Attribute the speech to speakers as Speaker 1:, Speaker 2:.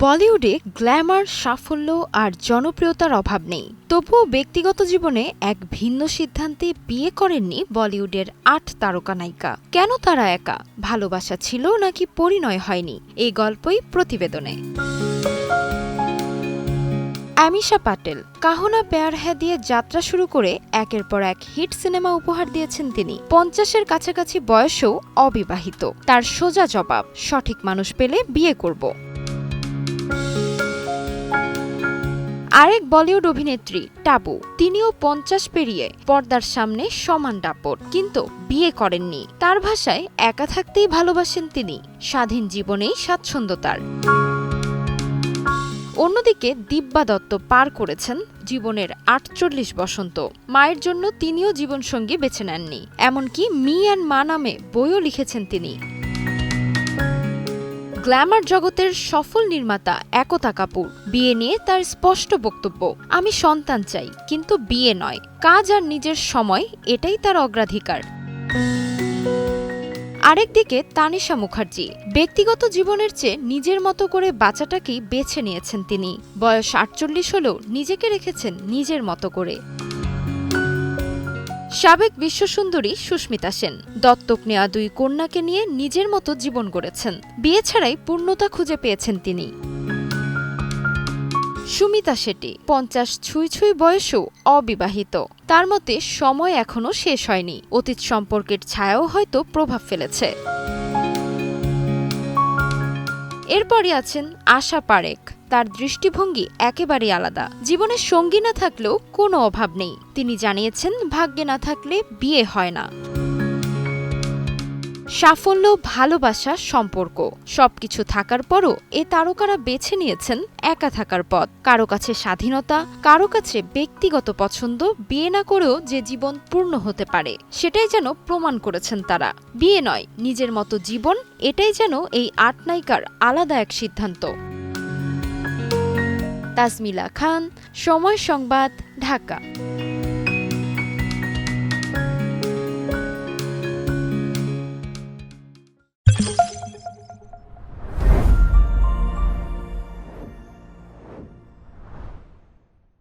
Speaker 1: বলিউডে গ্ল্যামার, সাফল্য আর জনপ্রিয়তার অভাব নেই। তবুও ব্যক্তিগত জীবনে এক ভিন্ন সিদ্ধান্তে বিয়ে করেননি বলিউডের ৮ তারকা নায়িকা। কেন তারা একা? ভালোবাসা ছিল নাকি পরিণয় হয়নি? এই গল্পই প্রতিবেদনে। অ্যামিশা পাটেল কাহো না প্যার হ্যায় দিয়ে যাত্রা শুরু করে একের পর এক হিট সিনেমা উপহার দিয়েছেন তিনি। ৫০-এর কাছাকাছি বয়সেও অবিবাহিত। তার সোজা জবাব, সঠিক মানুষ পেলে বিয়ে করব। আরেক বলিউড অভিনেত্রী টাবু, তিনিও ৫০ পেরিয়ে পর্দার সামনে সমান দাপট, কিন্তু বিয়ে করেননি। তার ভাষায় একা থাকতেই ভালোবাসেন তিনি, স্বাধীন জীবনেই স্বাচ্ছন্দ্য তার। অন্যদিকে দিব্যা দত্ত পার করেছেন জীবনের ৪৮ বসন্ত। মায়ের জন্য তিনিও জীবনসঙ্গী বেছে নেননি, এমনকি মি অ্যান্ড মা নামে বইও লিখেছেন তিনি। গ্ল্যামার জগতের সফল নির্মাতা একতা কাপুর, বিয়ে নিয়ে তার স্পষ্ট বক্তব্য, আমি সন্তান চাই, কিন্তু বিয়ে নয়, কাজ আর নিজের সময়, এটাই তার অগ্রাধিকার। আরেকদিকে তানিশা মুখার্জি, ব্যক্তিগত জীবনের চেয়ে নিজের মতো করে বাঁচাটাকেই বেছে নিয়েছেন তিনি। বয়স ৪৮ হলেও নিজেকে রেখেছেন নিজের মতো করে। সাবেক বিশ্বসুন্দরী সুস্মিতা সেন, দত্তক নেওয়া ২ কন্যাকে নিয়ে নিজের মতো জীবন গড়েছেন। বিয়ে ছাড়াই পূর্ণতা খুঁজে পেয়েছেন তিনি। সুমিতা শেট্টি ৫০ ছুঁই বয়সেও অবিবাহিত। তার মতে সময় এখনো শেষ হয়নি, অতীত সম্পর্কের ছায়াও হয়তো প্রভাব ফেলেছে। এরপরই আছেন আশা পারেখ। তার দৃষ্টিভঙ্গি একেবারেই আলাদা। জীবনের সঙ্গী না থাকলেও কোনো অভাব নেই। তিনি জানিয়েছেন, ভাগ্যে না থাকলে বিয়ে হয় না। সাফল্য, ভালোবাসা, সম্পর্ক সবকিছু থাকার পরও এ তারকারা বেছে নিয়েছেন একা থাকার পথ। কারো কাছে স্বাধীনতা, কারো কাছে ব্যক্তিগত পছন্দ। বিয়ে না করেও যে জীবন পূর্ণ হতে পারে, সেটাই যেন প্রমাণ করেছেন তারা। বিয়ে নয়, নিজের মতো জীবন, এটাই যেন এই ৮ নায়িকার আলাদা এক সিদ্ধান্ত। তাসমিলা খান, সময় সংবাদ, ঢাকা।